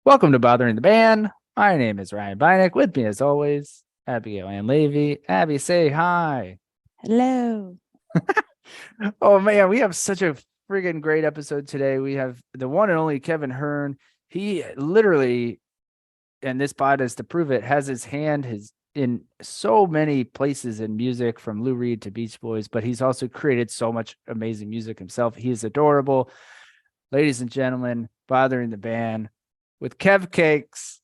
Welcome to Bothering the Band. My name is Ryan Barenaked. With me, as always, Abigail Ann Levy. Abby, say hi. Hello. Oh man, we have such a friggin' great episode today. We have the one and only Kevin Hearn. He literally, and this pod is to prove it, has his hand in so many places in music, from Lou Reed to Beach Boys, but he's also created so much amazing music himself. He is adorable. Ladies and gentlemen, Bothering the Band with Kev Cakes.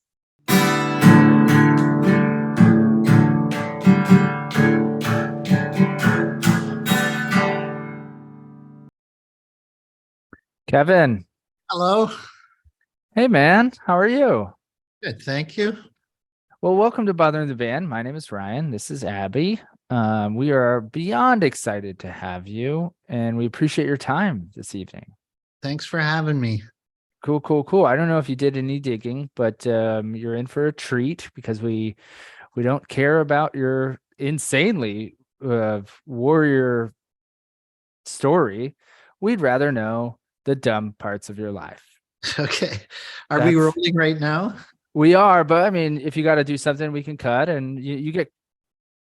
Kevin. Hello. Hey, man. How are you? Good. Thank you. Well, welcome to Bothering the Band. My name is Ryan. This is Abby. We are beyond excited to have you, and we appreciate your time this evening. Thanks for having me. Cool. I don't know if you did any digging, but you're in for a treat because we don't care about your insanely warrior story. We'd rather know the dumb parts of your life. Okay. Are we rolling right now? We are, but I mean, if you got to do something, we can cut, and you get.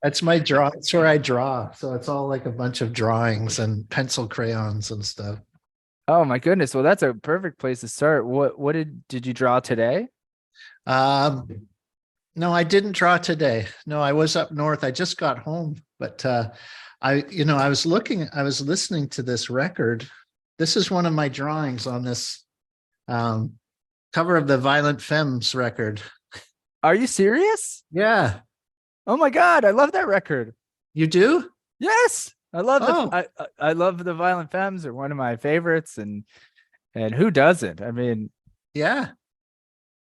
That's my draw. It's where I draw. So it's all like a bunch of drawings and pencil crayons and stuff. Oh my goodness. Well, that's a perfect place to start. What did you draw today? No, I didn't draw today. No, I was up north. I just got home, but I was listening to this record. This is one of my drawings on this cover of the Violent Femmes record. Are you serious? Yeah. Oh my God, I love that record. You do? Yes. I love I love the Violent Femmes. Are one of my favorites, and who doesn't? I mean, yeah.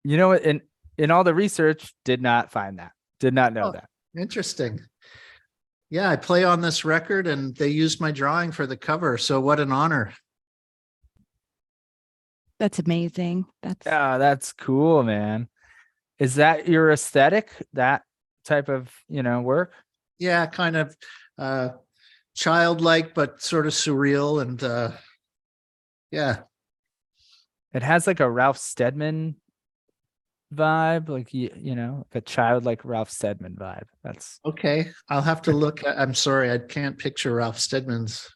You know, in all the research, did not find that. Did not know that. Interesting. Yeah, I play on this record and they used my drawing for the cover. So what an honor. That's amazing. That's cool, man. Is that your aesthetic? That type of, work? Yeah, kind of childlike, but sort of surreal. And yeah. It has like a Ralph Steadman vibe, like a childlike Ralph Steadman vibe. That's okay. I'll have to look. I'm sorry, I can't picture Ralph Steadman's.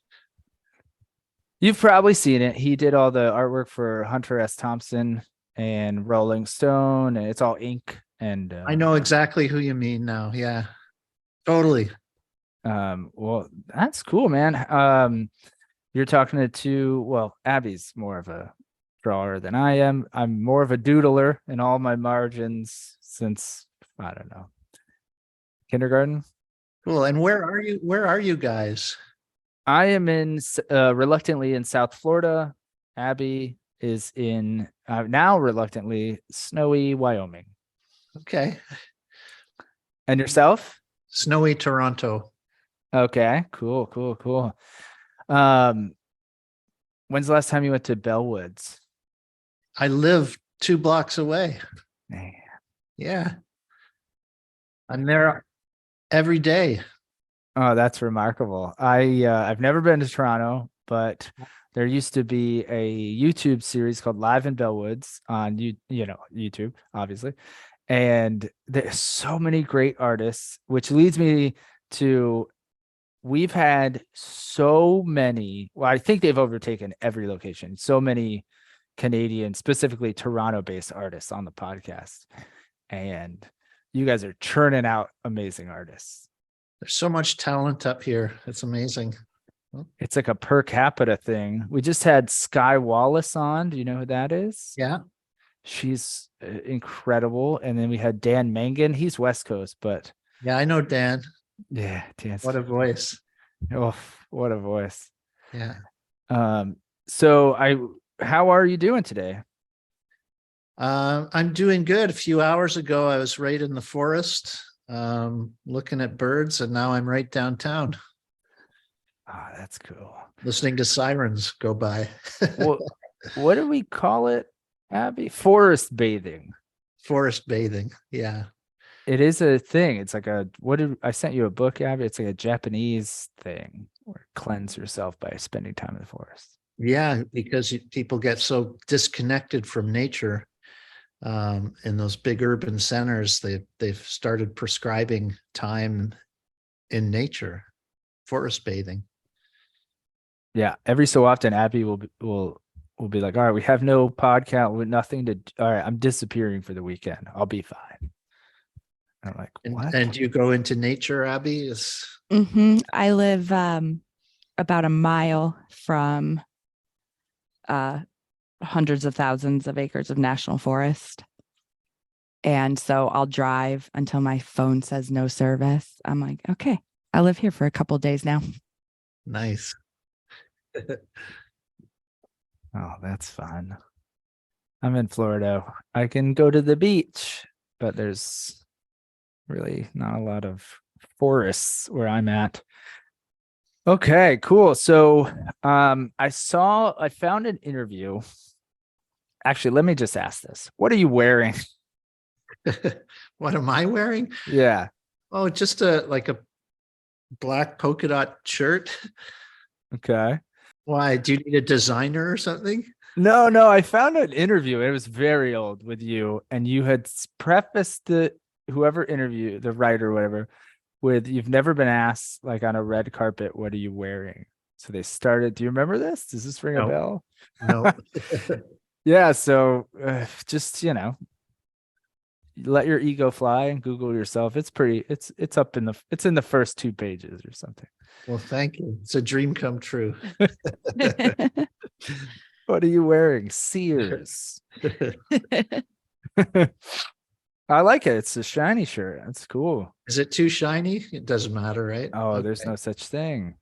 You've probably seen it. He did all the artwork for Hunter S. Thompson and Rolling Stone, and it's all ink. And I know exactly who you mean now. Yeah, totally. Well, that's cool, man. You're talking to Abby's more of a drawer than I am. I'm more of a doodler in all my margins since, I don't know, kindergarten. Cool. And where are you guys? I am reluctantly in South Florida. Abby is in now reluctantly snowy Wyoming. Okay. And yourself? Snowy Toronto. Okay, cool. When's the last time you went to Bellwoods? I live 2 blocks away. Man. Yeah. I'm there every day. Oh, that's remarkable. I've never been to Toronto, but there used to be a YouTube series called Live in Bellwoods on YouTube, obviously. And there's so many great artists, which leads me to, we've had so many, I think they've overtaken every location, so many Canadian, specifically Toronto-based artists on the podcast. And you guys are churning out amazing artists. There's so much talent up here. It's amazing. It's like a per capita thing. We just had Sky Wallace on. Do you know who that is? Yeah. She's incredible. And then we had Dan Mangan. He's West Coast, but. Yeah, I know Dan. Yeah, Dan. What a voice. Oh, what a voice. Yeah. So how are you doing today? I'm doing good. A few hours ago, I was right in the forest, looking at birds, and now I'm right downtown. Oh, that's cool. Listening to sirens go by. Well, what do we call it, Abby? Forest bathing. Forest bathing. Yeah. It is a thing. It's like I sent you a book, Abby. It's like a Japanese thing where cleanse yourself by spending time in the forest. Yeah, because people get so disconnected from nature in those big urban centers, they've started prescribing time in nature, forest bathing. Yeah, every so often, Abby will be like, "All right, we have no podcast with nothing to. All right, I'm disappearing for the weekend. I'll be fine." I'm like, "What?" And you go into nature, Abby? Is I live about a mile from hundreds of thousands of acres of national forest. And so I'll drive until my phone says no service. I'm like, okay, I live here for a couple of days now. nice. Oh, that's fun. I'm in Florida. I can go to the beach, but there's really not a lot of forests where I'm at. Okay, cool. So I found an interview. Actually, let me just ask this. What are you wearing? What am I wearing? Yeah. Oh, just a black polka dot shirt. Okay. Why? Do you need a designer or something? No, I found an interview. It was very old with you, and you had prefaced the whoever interviewed the writer, or whatever, with "You've never been asked like on a red carpet, what are you wearing?" So they started. Do you remember this? Does this ring a No, bell? no. Yeah. So just let your ego fly and Google yourself. It's pretty. It's up in the. It's in the first 2 pages or something. Well, thank you. It's a dream come true. What are you wearing? Sears. I like it. It's a shiny shirt. That's cool. Is it too shiny? It doesn't matter, right? Oh, there's no such thing.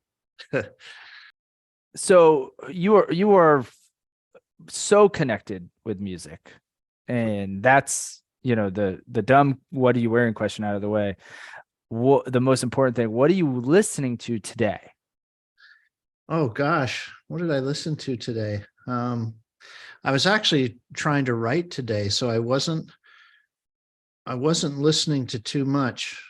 So you are so connected with music, and that's the dumb "what are you wearing" question out of the way. What the most important thing? What are you listening to today? Oh gosh, what did I listen to today? I was actually trying to write today, so I wasn't listening to too much.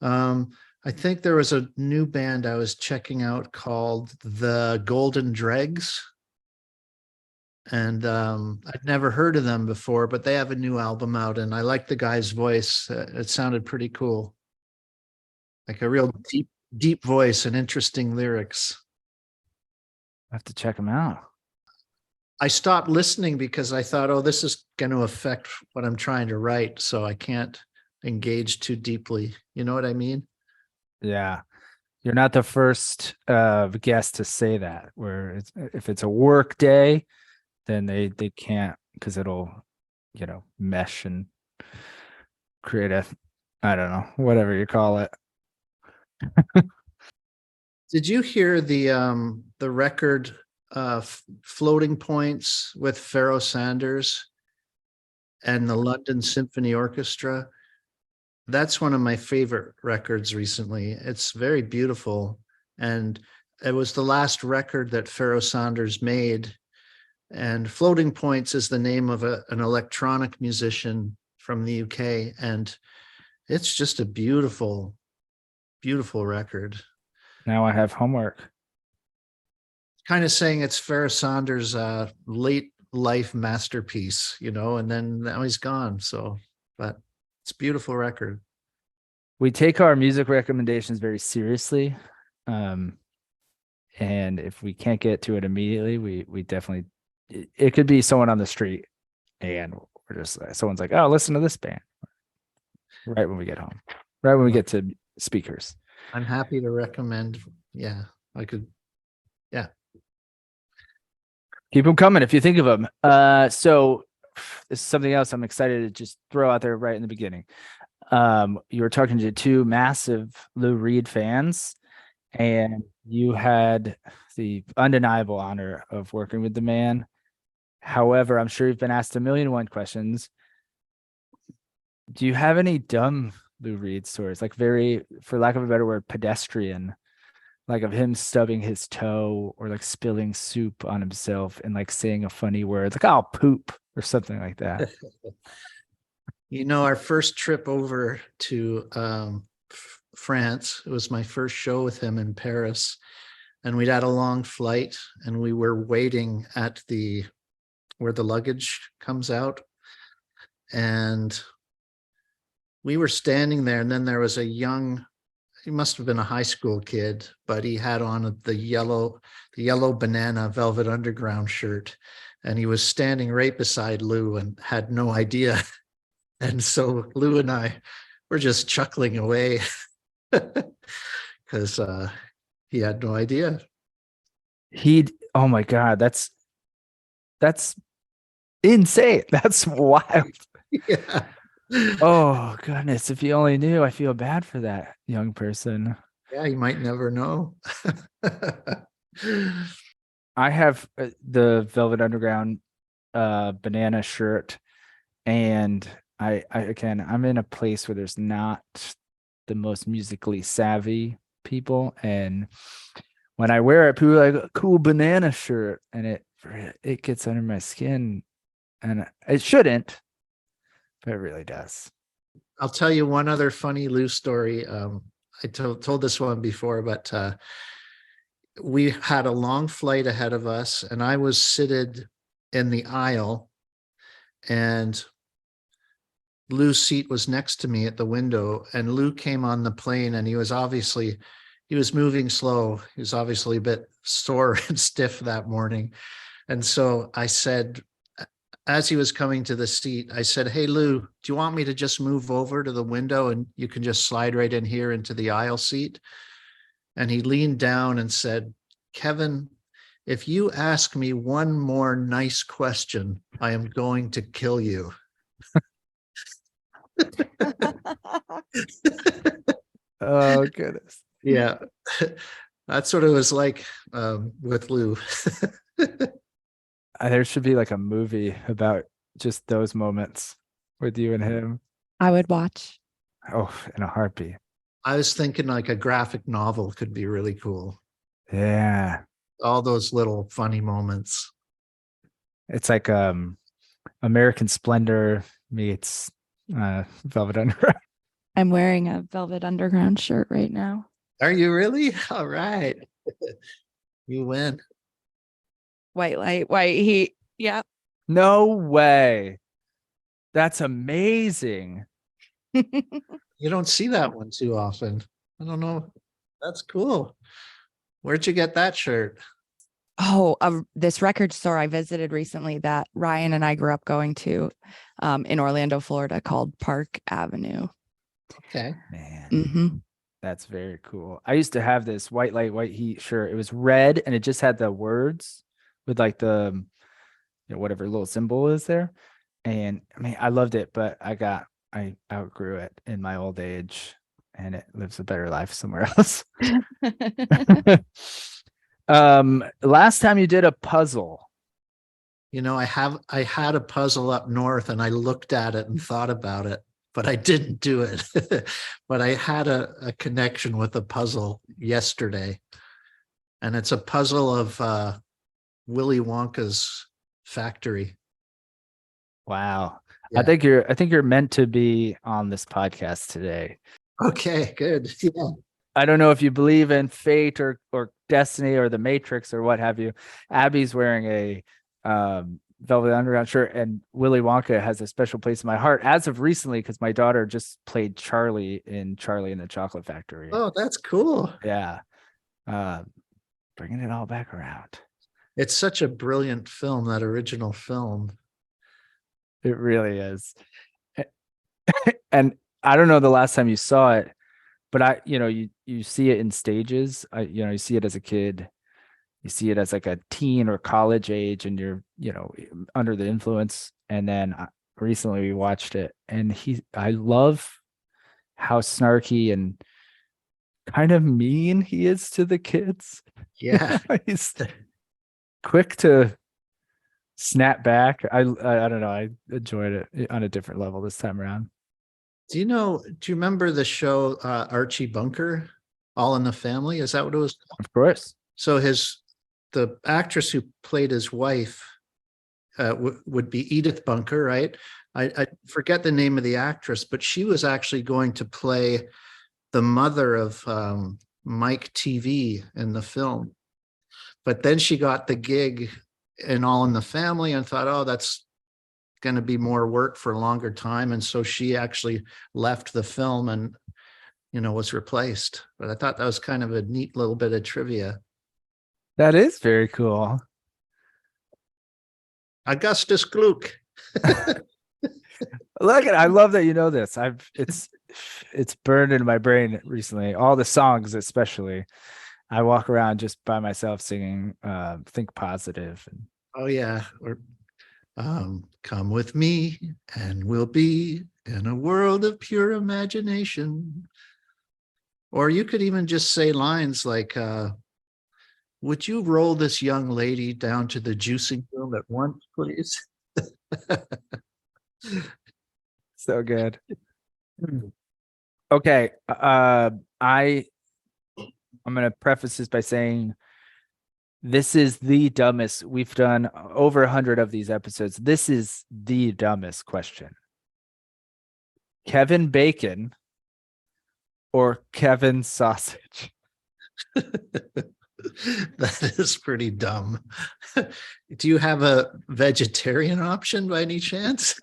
I think there was a new band I was checking out called the Golden Dregs. And I'd never heard of them before, but they have a new album out, and I like the guy's voice. It sounded pretty cool, like a real deep voice and interesting lyrics. I have to check them out. I stopped listening because I thought, oh, this is going to affect what I'm trying to write, so I can't engage too deeply. You know what I mean? Yeah. You're not the first guest to say that, where if it's a work day, then they can't, because it'll mesh and create a, I don't know, whatever you call it. Did you hear the record Floating Points with Pharoah Sanders and the London Symphony Orchestra? That's one of my favorite records recently. It's very beautiful, and it was the last record that Pharoah Sanders made. And Floating Points is the name of an electronic musician from the UK, and it's just a beautiful, beautiful record. Now I have homework. Kind of saying it's Pharoah Sanders' late life masterpiece, and then now he's gone. So, but it's a beautiful record. We take our music recommendations very seriously. And if we can't get to it immediately, we definitely, it could be someone on the street, and we're just someone's like, "Oh, listen to this band," right when we get home, right when we get to speakers. I'm happy to recommend. Yeah, I could. Yeah. Keep them coming if you think of them. So this is something else I'm excited to just throw out there right in the beginning. You were talking to 2 massive Lou Reed fans, and you had the undeniable honor of working with the man. However, I'm sure you've been asked 1,000,001 questions. Do you have any dumb Lou Reed stories, like very, for lack of a better word, pedestrian, like of him stubbing his toe or like spilling soup on himself and like saying a funny word, like "I'll poop" or something like that? Our first trip over to France, it was my first show with him in Paris, and we'd had a long flight, and we were waiting at where the luggage comes out, and we were standing there, and then there was a young, he must have been a high school kid, but he had on the yellow banana Velvet Underground shirt, and he was standing right beside Lou and had no idea. And so Lou and I were just chuckling away because he had no idea. Oh my God, that's insane. That's wild. Yeah. Oh goodness, if you only knew. I feel bad for that young person. Yeah, you might never know. I have the Velvet Underground banana shirt, and I again, I'm in a place where there's not the most musically savvy people, and when I wear it, people are like, cool banana shirt, and it gets under my skin, and it shouldn't, but it really does. I'll tell you one other funny Lou story. I told this one before, but we had a long flight ahead of us, and I was seated in the aisle, and Lou's seat was next to me at the window, and Lou came on the plane, and he was moving slow. He was obviously a bit sore and stiff that morning. And so I said, as he was coming to the seat, I said, hey, Lou, do you want me to just move over to the window and you can just slide right in here into the aisle seat? And he leaned down and said, Kevin, if you ask me one more nice question, I am going to kill you. Oh goodness. Yeah, that's what it was like with Lou. There should be like a movie about just those moments with you and him. I would watch. Oh, in a heartbeat. I was thinking like a graphic novel could be really cool. Yeah. All those little funny moments. It's like American Splendor meets Velvet Underground. I'm wearing a Velvet Underground shirt right now. Are you really? All right. You win. White light, white heat. Yeah. No way. That's amazing. You don't see that one too often. I don't know. That's cool. Where'd you get that shirt? Oh, this record store I visited recently that Ryan and I grew up going to in Orlando, Florida, called Park Avenue. Okay. Man, Mm-hmm. that's very cool. I used to have this white light, white heat shirt. It was red and it just had the words with like the whatever little symbol is there. And I mean, I loved it, but I outgrew it in my old age, and it lives a better life somewhere else. Last time you did a puzzle. You know, I had a puzzle up north and I looked at it and thought about it, but I didn't do it. But I had a connection with a puzzle yesterday. And it's a puzzle of Willy Wonka's factory. Wow. Yeah. I think you're meant to be on this podcast today. Okay, good. Yeah. I don't know if you believe in fate or destiny or the Matrix or what have you. Abby's wearing a Velvet Underground shirt, and Willy Wonka has a special place in my heart as of recently because my daughter just played Charlie in Charlie and the Chocolate Factory. Oh, that's cool. Yeah. Bringing it all back around. It's such a brilliant film, that original film. It really is. And I don't know the last time you saw it, but you see it in stages. You see it as a kid, you see it as like a teen or college age, and you're, under the influence. And then recently we watched it, and I love how snarky and kind of mean he is to the kids. Yeah. He's quick to snap back. I don't know. I enjoyed it on a different level this time around. Do you remember the show Archie Bunker, All in the Family? Is that what it was called? Of course. So the actress who played his wife would be Edith Bunker, right? I forget the name of the actress, but she was actually going to play the mother of Mike TV in the film. But then she got the gig in All in the Family and thought, oh, that's going to be more work for a longer time. And so she actually left the film and, was replaced. But I thought that was kind of a neat little bit of trivia. That is very cool. Augustus Gluck. Look at, I love that you know this. It's burned into my brain recently. All the songs, especially. I walk around just by myself singing Think Positive. Oh yeah. Or come with me and we'll be in a world of pure imagination. Or you could even just say lines like, would you roll this young lady down to the juicing room at once, please? So good. Okay. I'm going to preface this by saying this is the dumbest. We've done over 100 of these episodes. This is the dumbest question. Kevin Bacon or Kevin Sausage? That is pretty dumb. Do you have a vegetarian option by any chance?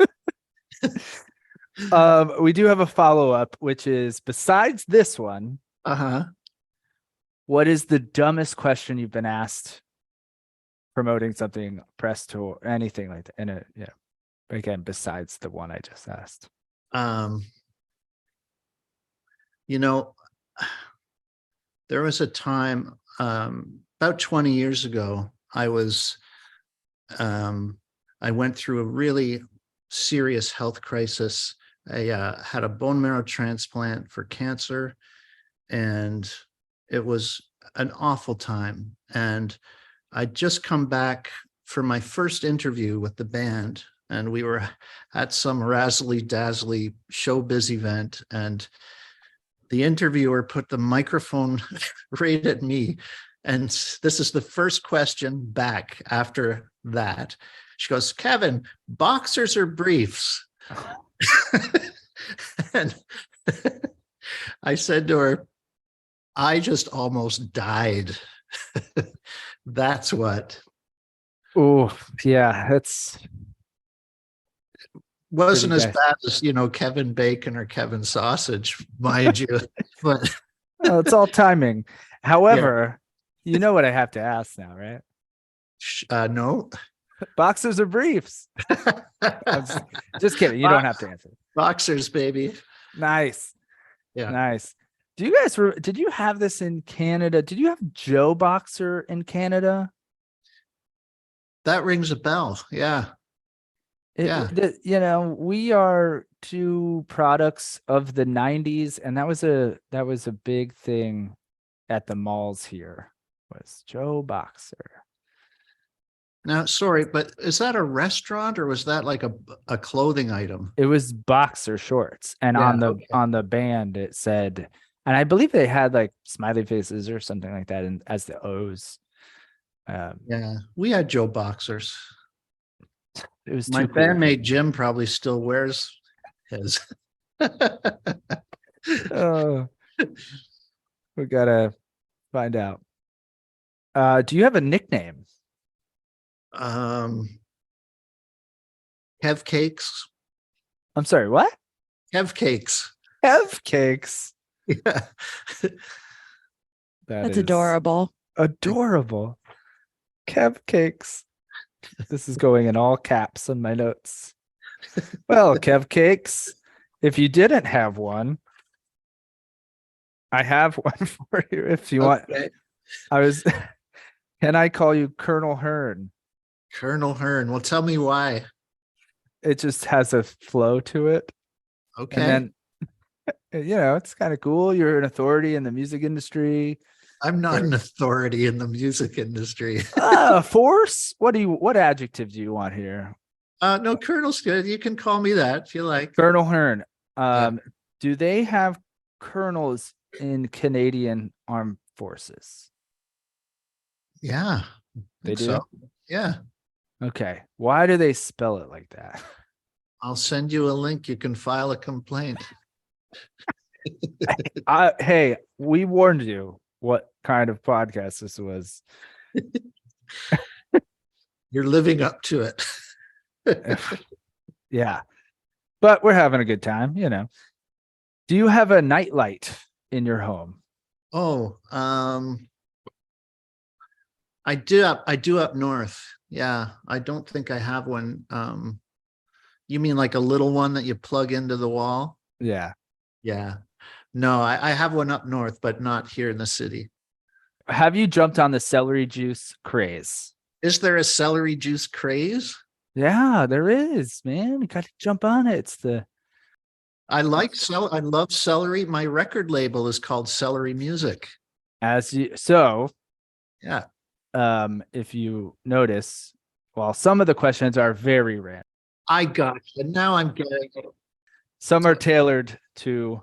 We do have a follow-up, which is besides this one. Uh-huh. What is the dumbest question you've been asked promoting something, press tour, anything like that? And again, besides the one I just asked. There was a time about 20 years ago, I went through a really serious health crisis. I had a bone marrow transplant for cancer, and it was an awful time. And I'd just come back for my first interview with the band, and we were at some razzly-dazzly showbiz event, and the interviewer put the microphone right at me. And this is the first question back after that. She goes, Kevin, boxers or briefs? And I said to her, I just almost died. That's what. Oh, yeah, it's wasn't as bad as, Kevin Bacon or Kevin Sausage, mind you. But well, it's all timing. However, you know what I have to ask now, right? No. Boxers or briefs? I'm just kidding. You don't have to answer. Boxers, baby. Nice. Yeah. Nice. Did you have this in Canada? Did you have Joe Boxer in Canada? That rings a bell. Yeah. We are two products of the 90s, and that was a big thing at the malls here, was Joe Boxer. Now, sorry, but is that a restaurant or was that like a clothing item? It was boxer shorts, and on the band it said, and I believe they had like smiley faces or something like that, and as the O's. We had Joe Boxers. It was my too cool. bandmate Jim probably still wears his. Oh, we gotta find out. Do you have a nickname? Kev Cakes. I'm sorry, what? Kev Cakes. Kev Cakes. Yeah. That's adorable. Adorable. Kev Cakes. This is going in all caps in my notes. Well, Kev Cakes, if you didn't have one, I have one for you if you want. Can I call you Colonel Hearn? Colonel Hearn. Well, tell me why. It just has a flow to it. Okay. And then, it's kind of cool. You're an authority in the music industry. I'm not an authority in the music industry. Force? What adjective do you want here? No, Colonel's good. You can call me that if you like. Colonel Hearn. Do they have colonels in Canadian Armed Forces? Yeah. They do? So. Yeah. Okay. Why do they spell it like that? I'll send you a link. You can file a complaint. Hey, we warned you what kind of podcast this was. You're living up to it. Yeah. But we're having a good time, you know. Do you have a nightlight in your home? Oh, I do up north. Yeah, I don't think I have one. You mean like a little one that you plug into the wall? Yeah. Yeah. No, I have one up north, but not here in the city. Have you jumped on the celery juice craze? Is there a celery juice craze? Yeah, there is, man. You got to jump on it. It's the I love celery. My record label is called Celery Music. as you so Yeah. if you notice, well, some of the questions are very random. I got you. Now I'm getting it. Some are tailored to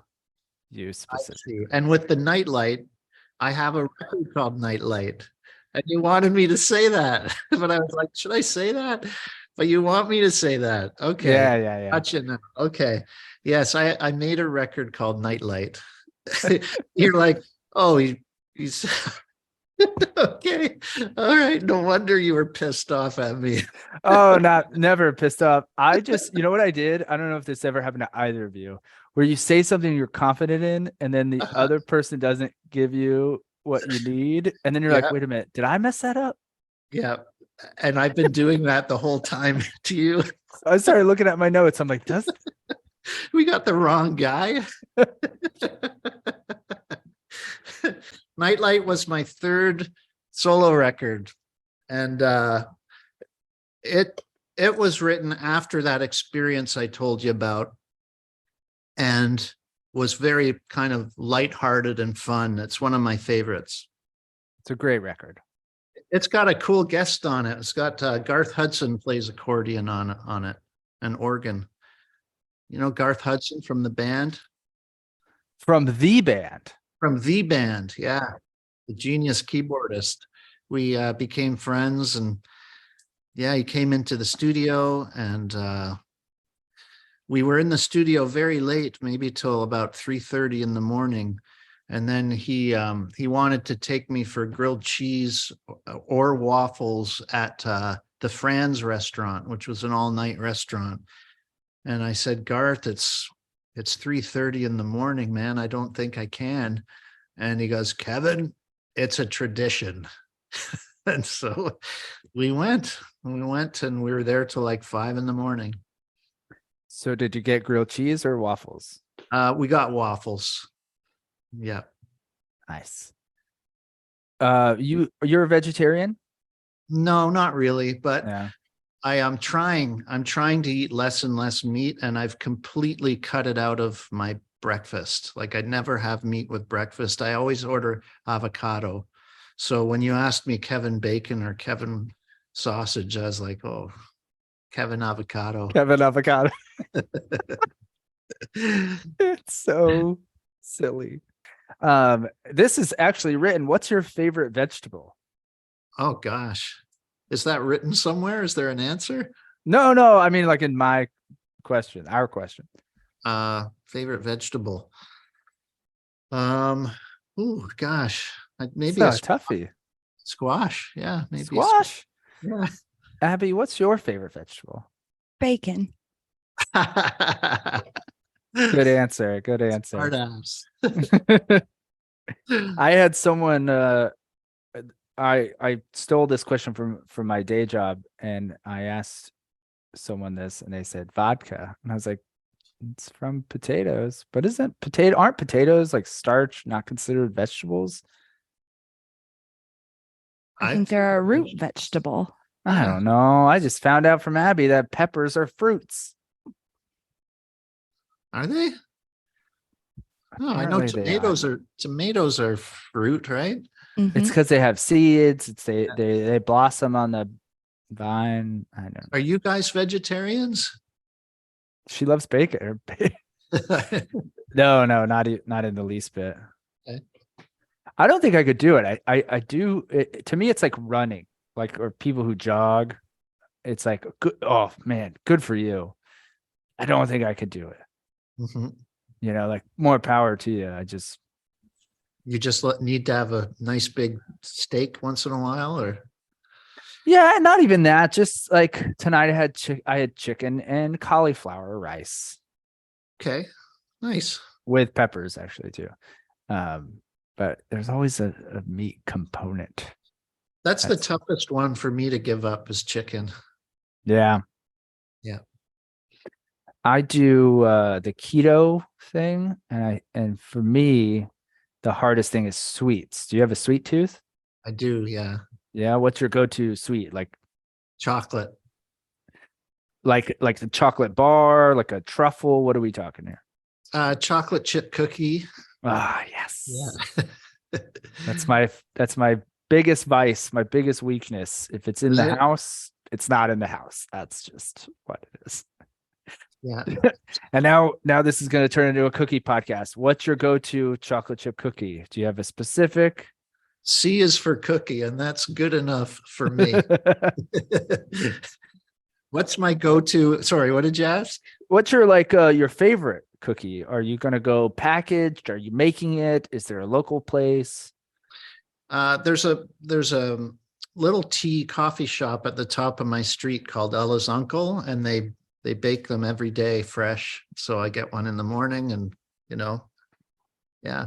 you I specifically. see. And with the nightlight, I have a record called Nightlight. And you wanted me to say that. But I was like, should I say that? But you want me to say that. Okay. Yeah. Gotcha now. Okay. Yes, I made a record called Nightlight. You're like, oh, he's okay. All right. No wonder you were pissed off at me. Oh, never pissed off. I just, you know what I did? I don't know if this ever happened to either of you, where you say something you're confident in, and then the other person doesn't give you what you need. And then you're like, Yeah. wait a minute, did I mess that up? Yeah. And I've been doing that the whole time to you. I started looking at my notes. I'm like, does We got the wrong guy. Nightlight was my third solo record. And it was written after that experience I told you about, and was very kind of lighthearted and fun. It's one of my favorites. it's a great record. It's got a cool guest on it. It's got Garth Hudson plays accordion on it, and organ. You know Garth Hudson from the band? From the band. From the band, yeah. The genius keyboardist. We became friends, and yeah, he came into the studio, and we were in the studio very late, maybe till about 3:30 in the morning. And then he wanted to take me for grilled cheese or waffles at the Franz restaurant, which was an all-night restaurant. And I said, Garth, it's 3:30 in the morning, man. I don't think I can. And he goes, Kevin, it's a tradition. And so we went and we were there till like 5 in the morning. So did you get grilled cheese or waffles? We got waffles. Yeah. Nice. You're a vegetarian? No, not really, but Yeah. I'm trying to eat less and less meat, and I've completely cut it out of my breakfast. Like I never have meat with breakfast. I always order avocado. So when you asked me Kevin bacon or Kevin sausage, I was like, oh, Kevin avocado. Kevin avocado. It's so silly. This is actually written. What's your favorite vegetable? Oh gosh. Is that written somewhere? Is there an answer? No. I mean, like in my question, our question. Favorite vegetable. Oh gosh. Maybe It's not a toughie. squash. Yeah, maybe Squash. Yeah. Abby, what's your favorite vegetable? Bacon. Good answer. Good answer. Hard ass. I had someone I stole this question from my day job, and I asked someone this, and they said vodka, and I was like, it's from potatoes. But aren't potatoes like starch, not considered vegetables? I think they're a root vegetable. I don't know. I just found out from Abby that peppers are fruits. Are they? Oh, I know tomatoes are fruit, right? Mhm. It's because they have seeds. They blossom on the vine. I don't know. Are you guys vegetarians? She loves bacon. No, not in the least bit. Okay. I don't think I could do it. I do. To me, it's like running, or people who jog. It's like, good. Oh man, good for you. I don't think I could do it. Mm-hmm. You know, like more power to you. You just need to have a nice big steak once in a while, or Yeah, not even that. Just like tonight, I had chicken and cauliflower rice Okay, nice. with peppers actually too. But there's always a meat component. That's the That's toughest one for me to give up is chicken. yeah. Yeah. I do the keto thing, and for me, the hardest thing is sweets. Do you have a sweet tooth? I do. Yeah. Yeah. What's your go-to sweet? Chocolate. Like the chocolate bar, like a truffle. What are we talking here? Chocolate chip cookie. Ah, yes. Yeah. That's my biggest vice, my biggest weakness. If it's in Is the it? house, it's not in the house. That's just what it is. Yeah. And now this is going to turn into a cookie podcast. What's your go-to chocolate chip cookie? Do you have a specific? C is for cookie, and that's good enough for me. What's my go-to? Sorry, what did you ask? What's your favorite cookie? Are you going to go packaged? Are you making it? Is there a local place? There's a little tea coffee shop at the top of my street called Ella's Uncle, and they bake them every day fresh. So I get one in the morning, and you know, yeah.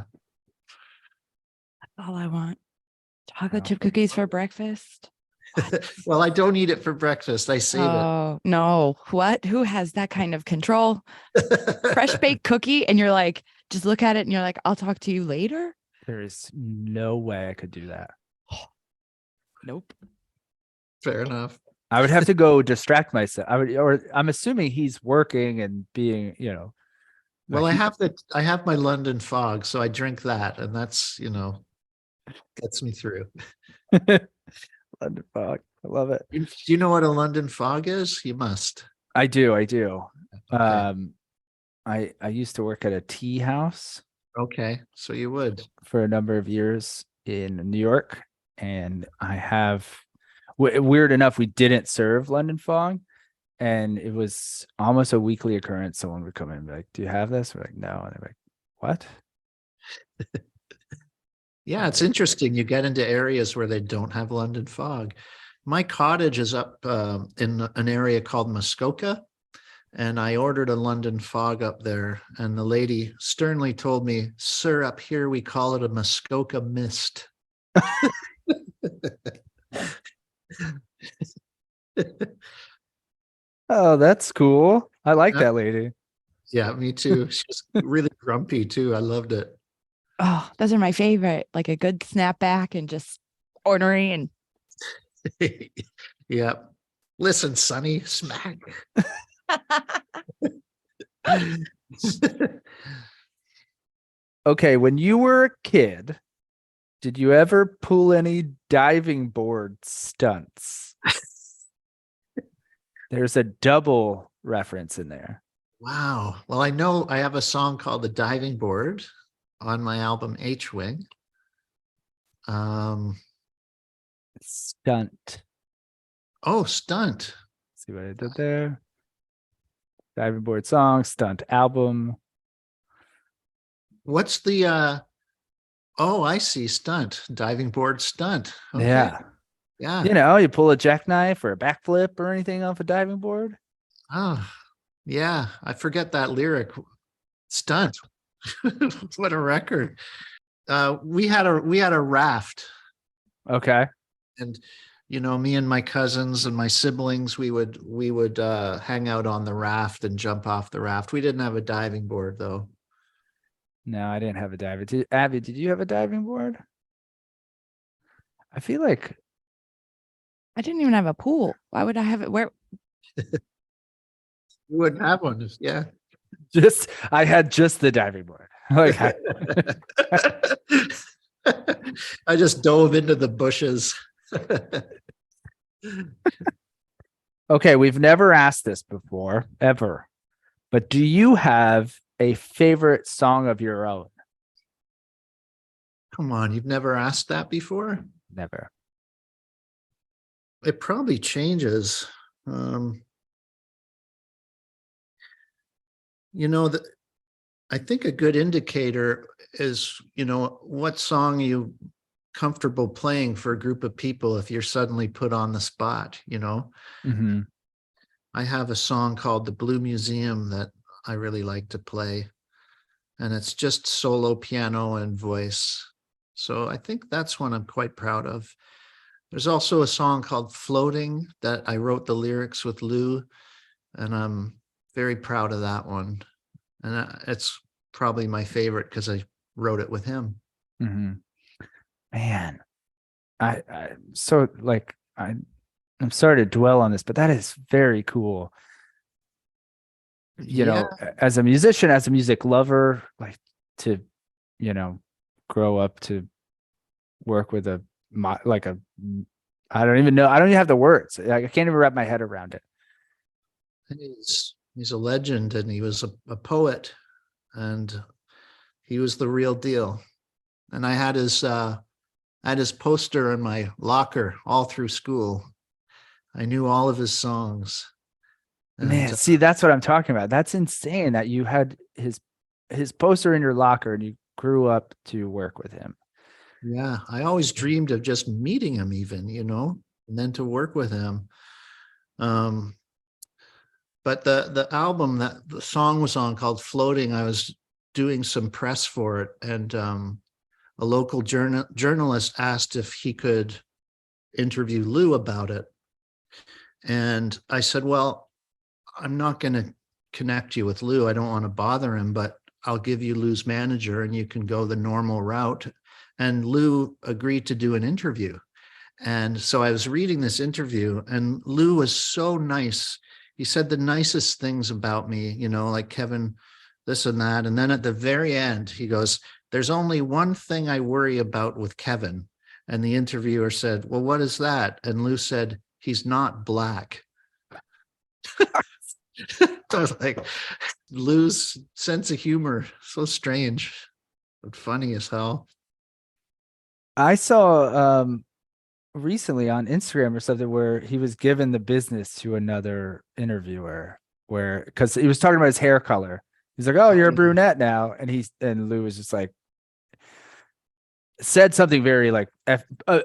That's all I want. Chocolate Wow. chip cookies for breakfast. Well, I don't eat it for breakfast. I save Oh, no. What? Who has that kind of control? Fresh it. baked cookie. And you're like, just look at it and you're like, I'll talk to you later. There is no way I could do that. Nope. Fair enough. I would have to go distract myself. Or I'm assuming he's working and being, Well, I have my London fog, so I drink that, and that's gets me through. London fog. I love it. Do you know what a London fog is? You must. I do. I do. Okay. I used to work at a tea house Okay. So you would. for a number of years in New York, and I have weird enough, we didn't serve London fog, and it was almost a weekly occurrence. Someone would come in and be like, "Do you have this?" We're like, "No," and they're like, "What?" Yeah, it's interesting. You get into areas where they don't have London fog. My cottage is up in an area called Muskoka, and I ordered a London fog up there. And the lady sternly told me, "Sir, up here we call it a Muskoka mist." Oh, that's cool. I like Yeah, that lady. yeah, me too. She's really grumpy too. I loved it. Oh, those are my favorite. Like a good snapback and just ornery and Yeah. Listen, Sonny, smack. Okay, when you were a kid, did you ever pull any diving board stunts? There's a double reference in there. Wow. Well, I know I have a song called The Diving Board on my album H Wing. Stunt. Oh, stunt. See what I did there? Diving board song, stunt album. What's the oh, I see, stunt. Diving board stunt. Okay. Yeah. Yeah. You pull a jackknife or a backflip or anything off a diving board. Oh, yeah. I forget that lyric. Stunt. What a record. We had a raft, Okay. and me and my cousins and my siblings, we would hang out on the raft and jump off the raft. We didn't have a diving board though. No, I didn't have a diving. Abby, did you have a diving board? I feel like I didn't even have a pool. Why would I have it? Where? We wouldn't have one. Yeah. I had just the diving board. Like I just dove into the bushes. okay, we've never asked this before, ever. But do you have a favorite song of your own? Come on, you've never asked that before? Never. It probably changes. That I think a good indicator is, what song you comfortable playing for a group of people if you're suddenly put on the spot, you know. Mm-hmm. I have a song called The Blue Museum that I really like to play, and it's just solo piano and voice. So I think that's one I'm quite proud of. There's also a song called Floating that I wrote the lyrics with Lou, and I'm very proud of that one. And it's probably my favorite because I wrote it with him. Mm-hmm. Man, I so like I'm sorry to dwell on this, but that is very cool. You Yeah, know, as a musician, as a music lover, like to, you know, grow up to work with like a, I don't even know. I don't even have the words. I can't even wrap my head around it. he's a legend, and he was a poet, and he was the real deal. And I had his poster in my locker all through school. I knew all of his songs. And Man, see, that's what I'm talking about. That's insane that you had his poster in your locker and you grew up to work with him. yeah, I always dreamed of just meeting him even, you know, and then to work with him. Um, but the album that the song was on called Floating, I was doing some press for it, and a local journalist asked if he could interview Lou about it. And I said, well, I'm not going to connect you with Lou. I don't want to bother him, but I'll give you Lou's manager and you can go the normal route. And Lou agreed to do an interview. And so I was reading this interview, and Lou was so nice. He said the nicest things about me, you know, like Kevin, this and that. And then at the very end, he goes, there's only one thing I worry about with Kevin. And the interviewer said, well, what is that? And Lou said, he's not black. I was like, Lou's sense of humor, so strange, but funny as hell. I saw recently on Instagram or something where he was given the business to another interviewer where because he was talking about his hair color. He's like, "Oh, you're a brunette now," and Lou was just like said something very like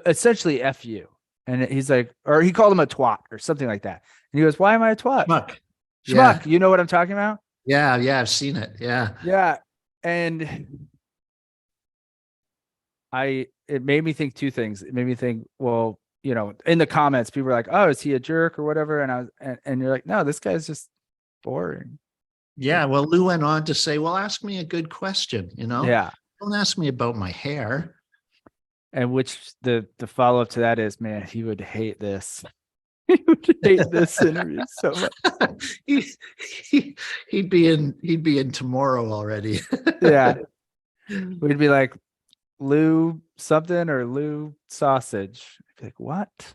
essentially "f you," and he's like, or he called him a twat or something like that. And he goes, "Why am I a twat?" Schmuck. Yeah. Schmuck. You know what I'm talking about? Yeah. Yeah. I've seen it. Yeah. Yeah, and it made me think two things. It made me think, well, you know, in the comments, people were like, "Oh, is he a jerk or whatever?" And I was, and you're like, "No, this guy's just boring." Yeah. Well, Lou went on to say, well, ask me a good question, you know? Yeah. Don't ask me about my hair. And which the follow up to that is, man, he would hate this. He would hate this interview so much. he, he'd be in tomorrow already. Yeah. We'd be like, Lou something or Lou sausage. I'd be like, what?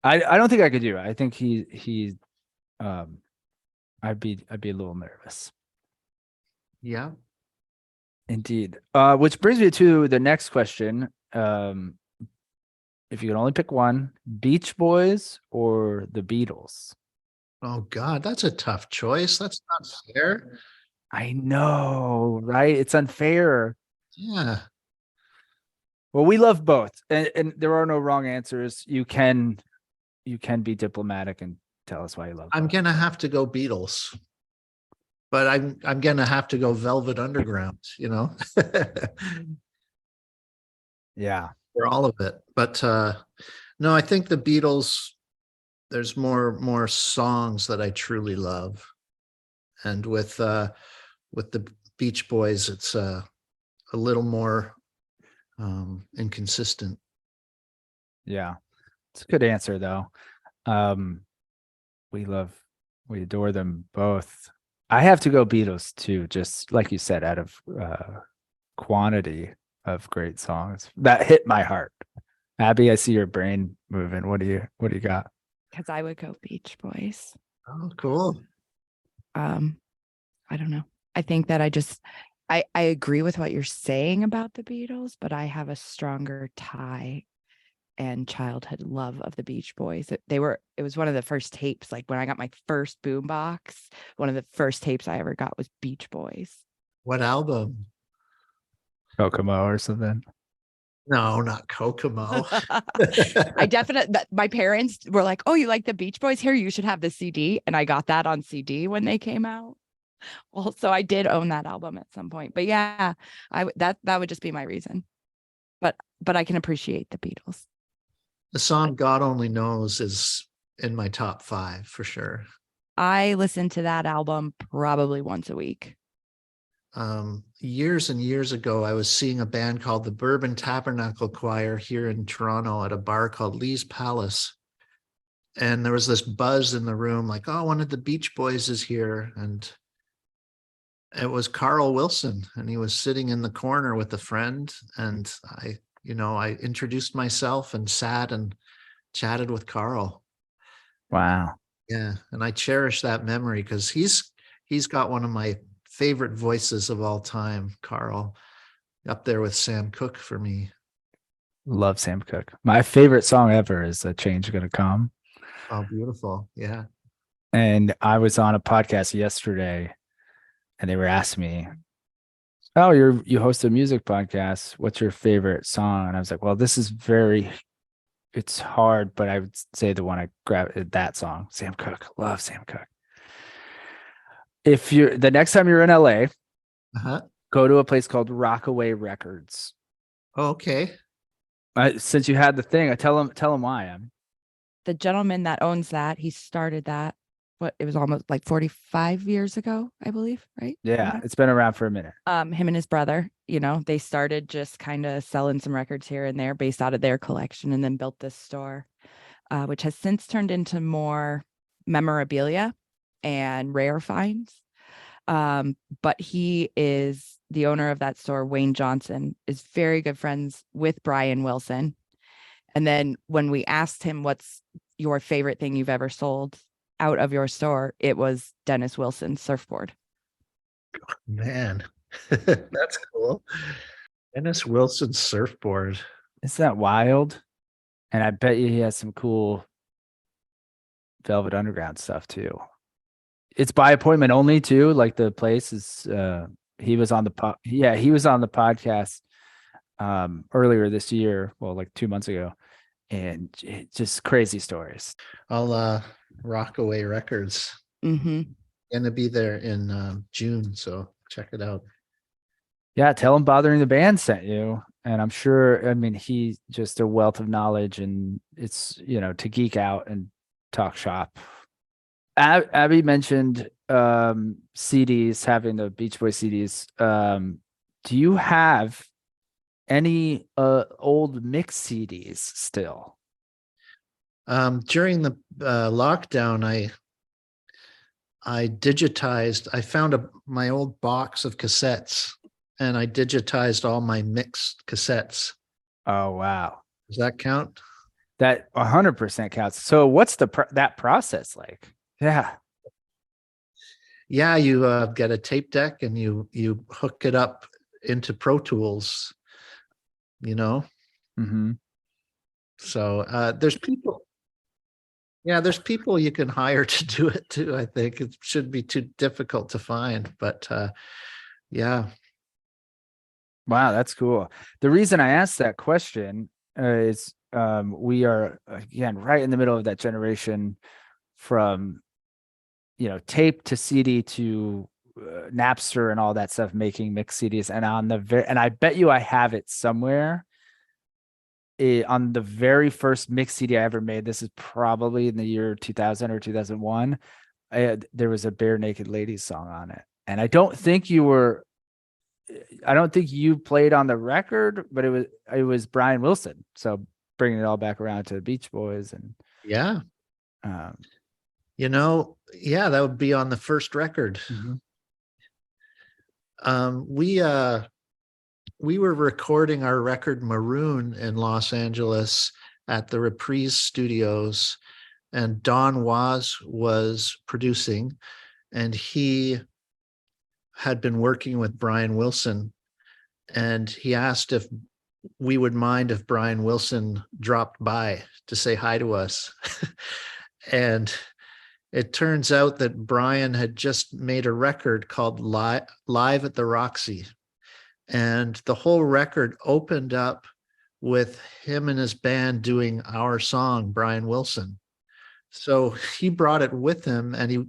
I don't think I could do it. I think um I'd be a little nervous. Yeah. Indeed. Which brings me to the next question. If you could only pick one, Beach Boys or the Beatles? Oh God, that's a tough choice. That's not fair. I know, right? It's unfair. Yeah. Well, we love both, and there are no wrong answers. You can be diplomatic and tell us why you love I'm both. gonna have to go Beatles, but I'm gonna have to go Velvet Underground, you know, Yeah. for all of it. But no, I think the Beatles, there's more songs that I truly love. And with the Beach Boys, it's a little more inconsistent. Yeah. It's a good answer though. Um, we adore them both. I have to go Beatles too, just like you said, out of quantity of great songs that hit my heart. Abby, I see your brain moving. What do you got? Because I would go Beach Boys. Oh, cool. I don't know. I think that I agree with what you're saying about the Beatles, but I have a stronger tie and childhood love of the Beach Boys. It was one of the first tapes, like when I got my first boombox, one of the first tapes I ever got was Beach Boys. What album? Kokomo or something. No, not Kokomo. I definitely, my parents were like, "Oh, you like the Beach Boys? Here, you should have the CD." And I got that on CD when they came out. Well, so I did own that album at some point. But yeah, that would just be my reason. But I can appreciate the Beatles. The song God Only Knows is in my top 5 for sure. I listen to that album probably once a week. Years and years ago, I was seeing a band called the Bourbon Tabernacle Choir here in Toronto at a bar called Lee's Palace. And there was this buzz in the room, like, oh, one of the Beach Boys is here. And it was Carl Wilson, and he was sitting in the corner with a friend. And I introduced myself and sat and chatted with Carl. Wow. Yeah. And I cherish that memory because he's got one of my favorite voices of all time, Carl, up there with Sam Cooke for me. Love Sam Cooke. My favorite song ever is A Change Gonna Come. Oh, beautiful. Yeah. And I was on a podcast yesterday and they were asking me, oh, you host a music podcast. What's your favorite song? And I was like, well, it's hard, but I would say the one I grabbed, that song, Sam Cooke. Love Sam Cooke. If the next time you're in LA, go to a place called Rockaway Records. Okay. Since you had the thing, I tell them why I'm. The gentleman that owns that, he started that. It was almost like 45 years ago, I believe, right? Yeah, it's been around for a minute. Him and his brother, they started just kind of selling some records here and there based out of their collection, and then built this store, which has since turned into more memorabilia and rare finds. But he is the owner of that store. Wayne Johnson is very good friends with Brian Wilson. And then when we asked him, what's your favorite thing you've ever sold out of your store, it was Dennis Wilson's surfboard. Man, that's cool. Dennis Wilson's surfboard. Isn't that wild? And I bet you he has some cool Velvet Underground stuff too. It's by appointment only too. Like the place is, he was on the podcast earlier this year. Well, like 2 months ago, and just crazy stories. I'll Rockaway Records. Gonna be there in June, so check it out. Yeah, tell him Bothering the Band sent you. And I'm sure, I mean, he's just a wealth of knowledge, and it's, to geek out and talk shop. Abby mentioned CDs, having the Beach Boy CDs. Do you have any old mix CDs still? During the lockdown, I digitized. I found my old box of cassettes, and I digitized all my mixed cassettes. Oh wow! Does that count? That 100% counts. So what's that process like? Yeah. You get a tape deck and you hook it up into Pro Tools. So there's people. Yeah, there's people you can hire to do it too. I think it shouldn't be too difficult to find, but yeah. Wow, that's cool. The reason I asked that question is we are, again, right in the middle of that generation from, tape to CD to Napster and all that stuff, making mix CDs. And and I bet you I have it somewhere. On the very first mix CD I ever made, this is probably in the year 2000 or 2001, there was a Barenaked Ladies song on it. And I don't think you played on the record, but it was Brian Wilson. So bringing it all back around to the Beach Boys. And yeah. That would be on the first record. We were recording our record Maroon in Los Angeles at the Reprise Studios, and Don was producing, and he had been working with Brian Wilson, and he asked if we would mind if Brian Wilson dropped by to say hi to us. And it turns out that Brian had just made a record called Live at the Roxy. And the whole record opened up with him and his band doing our song, Brian Wilson. So he brought it with him, and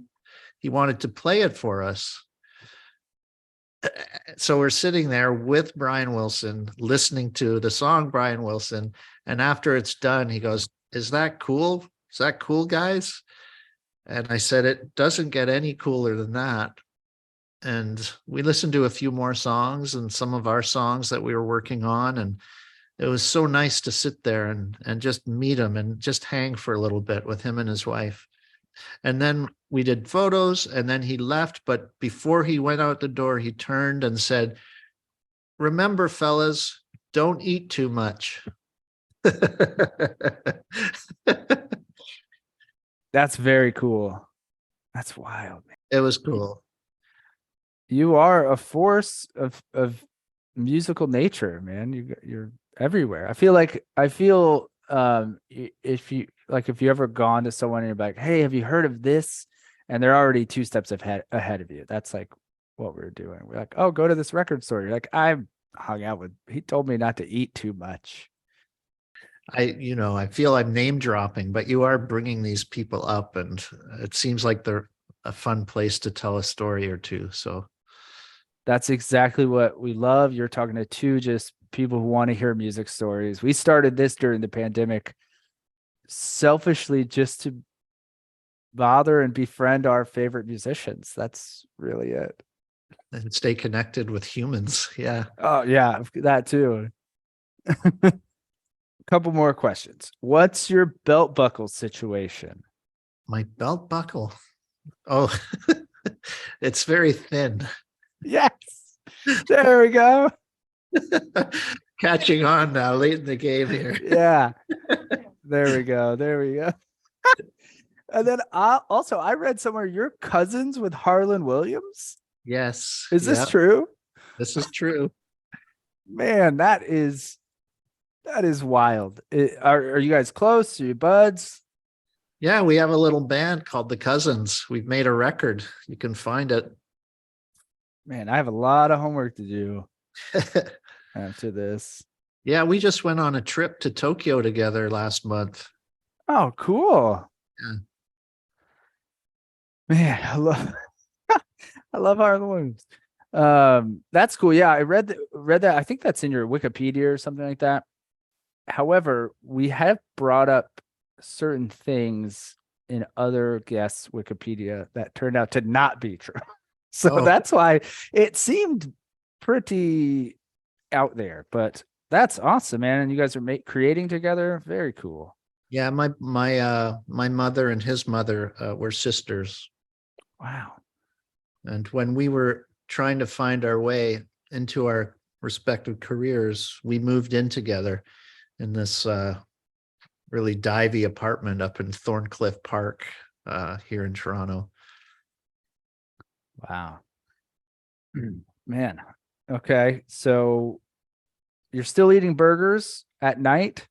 he wanted to play it for us. So we're sitting there with Brian Wilson, listening to the song Brian Wilson. And after it's done, he goes, "Is that cool? Is that cool, guys?" And I said, "It doesn't get any cooler than that." And we listened to a few more songs and some of our songs that we were working on. And it was so nice to sit there and just meet him and just hang for a little bit with him and his wife. And then we did photos, and then he left. But before he went out the door, he turned and said, "Remember, fellas, don't eat too much." That's very cool. That's wild, man. It was cool. You are a force of musical nature, man. You're everywhere. I feel if you ever gone to someone and you're like, "Hey, have you heard of this?" And they're already 2 steps ahead of you. That's like what we're doing. We're like, "Oh, go to this record store." You're like, "I hung out with, he told me not to eat too much." I feel I'm name dropping, but you are bringing these people up, and it seems like they're a fun place to tell a story or two. So that's exactly what we love. You're talking to 2 just people who want to hear music stories. We started this during the pandemic selfishly just to bother and befriend our favorite musicians. That's really it. and stay connected with humans. Yeah. Oh yeah, that too. Couple more questions. What's your belt buckle situation? My belt buckle. Oh, it's very thin. Yes. There we go. Catching on now, late in the game here. Yeah. There we go. There we go. And then I read somewhere you're cousins with Harlan Williams. Yes. Is this true? This is true. Man, that is wild. Are you guys close? Are you buds? Yeah, we have a little band called the Cousins. We've made a record. You can find it. Man, I have a lot of homework to do after this. Yeah, we just went on a trip to Tokyo together last month. Oh, cool. Yeah. Man, I love Harlan Williams. That's cool. Yeah, I read that. I think that's in your Wikipedia or something like that. However, we have brought up certain things in other guests' Wikipedia that turned out to not be true. So that's why it seemed pretty out there, but that's awesome, man. And you guys are creating together. Very cool. Yeah, my mother and his mother were sisters. Wow. And when we were trying to find our way into our respective careers, we moved in together in this really divey apartment up in Thorncliffe Park here in Toronto. Wow. Man. Okay. So you're still eating burgers at night?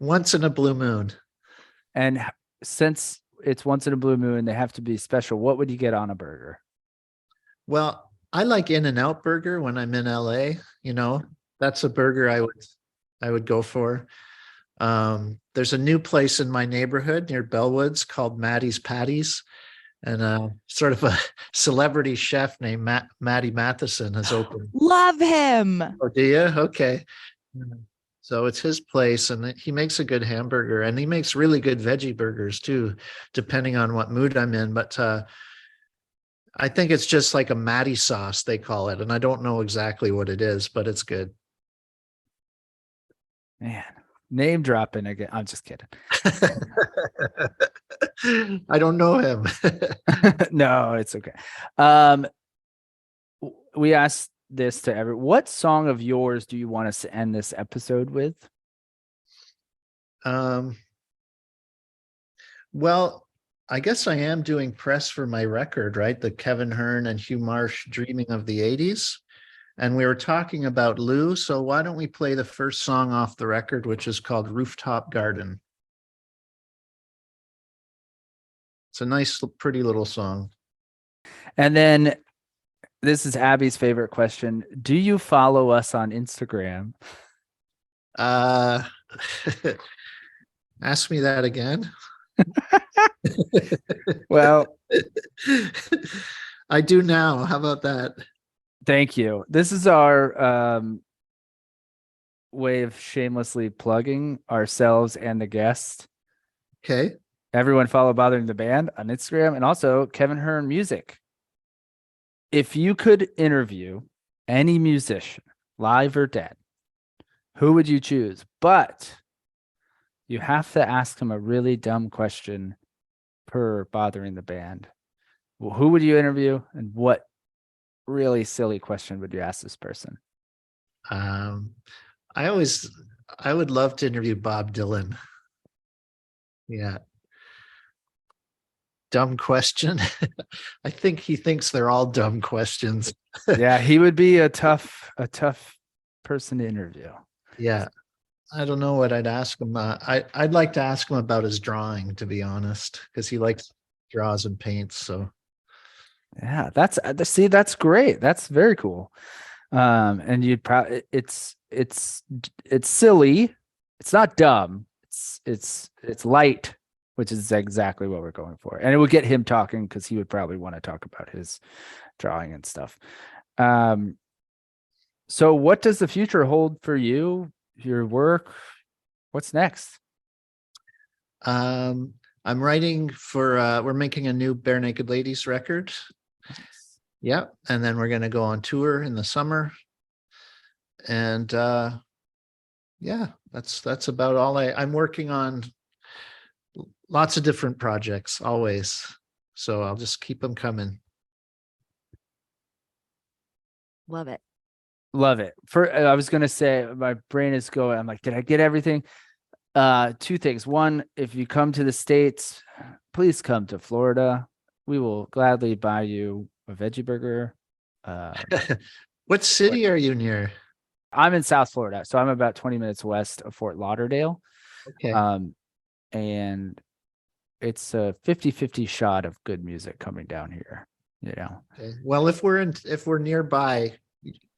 Once in a blue moon. And since it's once in a blue moon, they have to be special. What would you get on a burger? Well, I like In-N-Out Burger when I'm in LA. That's a burger I would go for. There's a new place in my neighborhood near Bellwoods called Maddie's Patties. And sort of a celebrity chef named Matty Matheson has opened. Love him. Oh, do you? Okay. So it's his place, and he makes a good hamburger, and he makes really good veggie burgers too, depending on what mood I'm in. But I think it's just like a Matty sauce, they call it. And I don't know exactly what it is, but it's good. Man, name dropping again. I'm just kidding. I don't know him. No, it's okay. We asked this to everyone. What song of yours do you want us to end this episode with? Well, I guess I am doing press for my record, right? The Kevin Hearn and Hugh Marsh Dreaming of the 80s. And we were talking about Lou. So why don't we play the first song off the record, which is called Rooftop Garden. It's a nice, pretty little song. And then this is Abby's favorite question. Do you follow us on Instagram? Uh, ask me that again. Well, I do now. How about that? thank you. This is our way of shamelessly plugging ourselves and the guest. Okay. Everyone follow Bothering the Band on Instagram and also Kevin Hearn Music. If you could interview any musician, live or dead, who would you choose? But you have to ask him a really dumb question per Bothering the Band. Well, who would you interview and what really silly question would you ask this person? Um, I would love to interview Bob Dylan. Yeah. Dumb question. I think he thinks they're all dumb questions. Yeah, he would be a tough person to interview. Yeah. I don't know what I'd ask him. I'd like to ask him about his drawing, to be honest, because he likes draws and paints. So Yeah, that's great. That's very cool. And you'd probably it's silly. It's not dumb. It's light, which is exactly what we're going for. And it would get him talking because he would probably want to talk about his drawing and stuff. So what does the future hold for you, your work? What's next? I'm writing for we're making a new Barenaked Ladies record. Nice. Yeah. And then we're gonna go on tour in the summer. And yeah, that's about all I'm working on lots of different projects always. So I'll just keep them coming. Love it. Love it. I was gonna say my brain is going. I'm like, did I get everything? Two things. One, if you come to the States, please come to Florida. We will gladly buy you a veggie burger. What city are you near? I'm in South Florida, so I'm about 20 minutes west of Fort Lauderdale. Okay. And it's a 50-50 shot of good music coming down here, you know. Okay. Well, if we're nearby,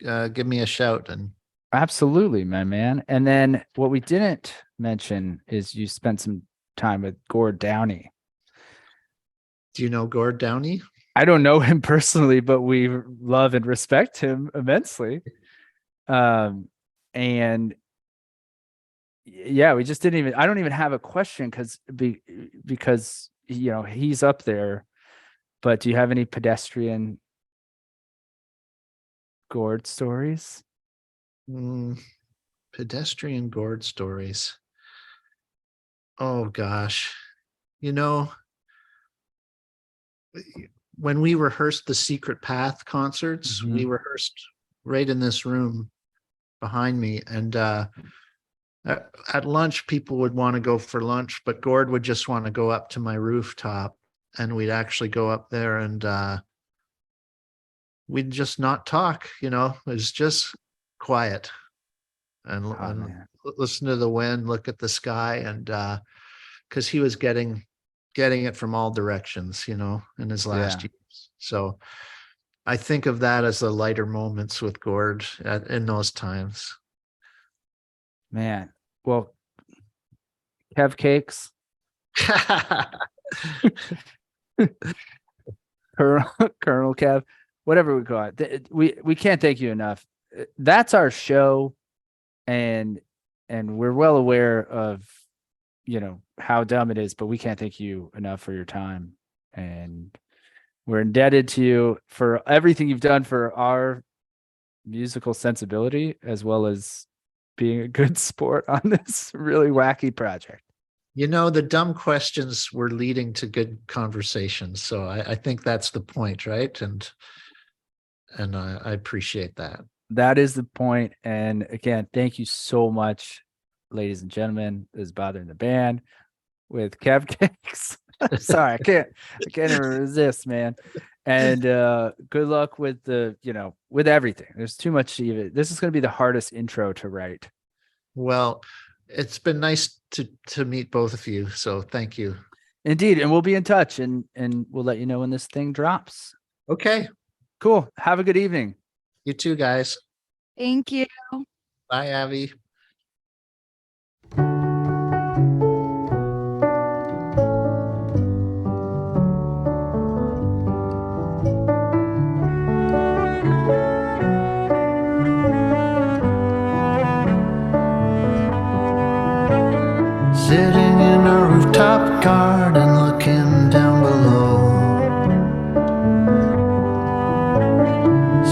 give me a shout. And Absolutely, my man. And then what we didn't mention is you spent some time with Gord Downie. do you know Gord Downie? I don't know him personally, but we love and respect him immensely. And yeah, we just didn't even, I don't even have a question because, you know, he's up there, but do you have any pedestrian Gord stories? Pedestrian Gord stories. Oh gosh. You know, when we rehearsed the Secret Path concerts, we rehearsed right in this room behind me. And at lunch, people would want to go for lunch, but Gord would just want to go up to my rooftop, and we'd actually go up there and we'd just not talk, you know, it was just quiet and listen to the wind, look at the sky. And because he was getting it from all directions, you know, in his last years. So I think of that as the lighter moments with Gord in those times. Man, well, Kev Cakes, Colonel Kev, whatever we call it. We can't thank you enough. That's our show, and we're well aware of, you know, how dumb it is, but we can't thank you enough for your time, and we're indebted to you for everything you've done for our musical sensibility, as well as being a good sport on this really wacky project. You know, the dumb questions were leading to good conversations. So I think that's the point, right? And I appreciate that. That is the point. And again, thank you so much, ladies and gentlemen. This is Bothering the Band with Kev Cakes. Sorry, I can't even resist, man. And good luck with with everything. There's too much to even. This is going to be the hardest intro to write. Well, it's been nice to meet both of you. So thank you. Indeed. And we'll be in touch, and we'll let you know when this thing drops. Okay. Cool. Have a good evening. You too, guys. Thank you. Bye, Abby. garden looking down below.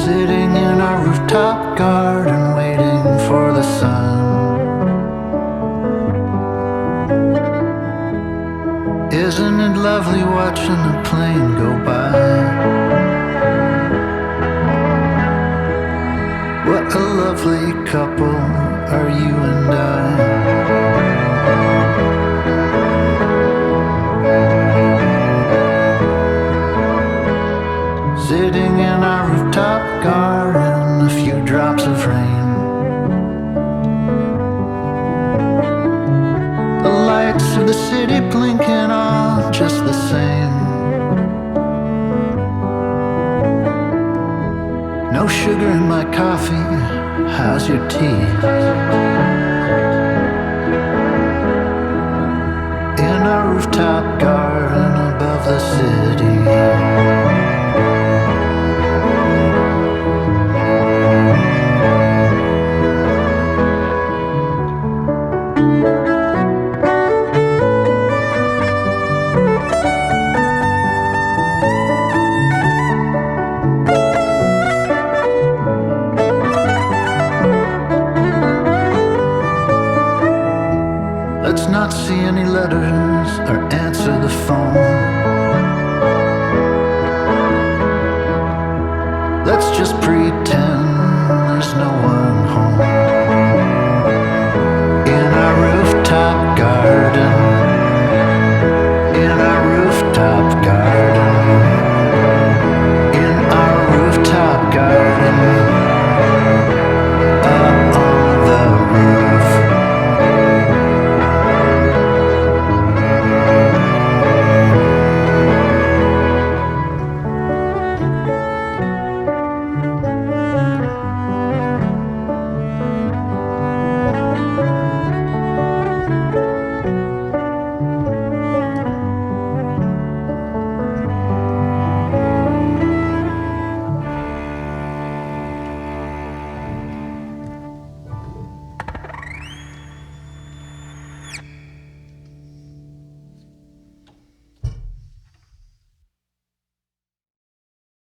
Sitting in our rooftop garden waiting for the sun. Isn't it lovely watching a plane go by? What a lovely couple are you and I. Sitting in our rooftop garden, a few drops of rain. The lights of the city blinking on just the same. No sugar in my coffee, how's your tea? In our rooftop garden above the city. Let's not see any letters or answer the phone. Let's just pretend there's no one home. In our rooftop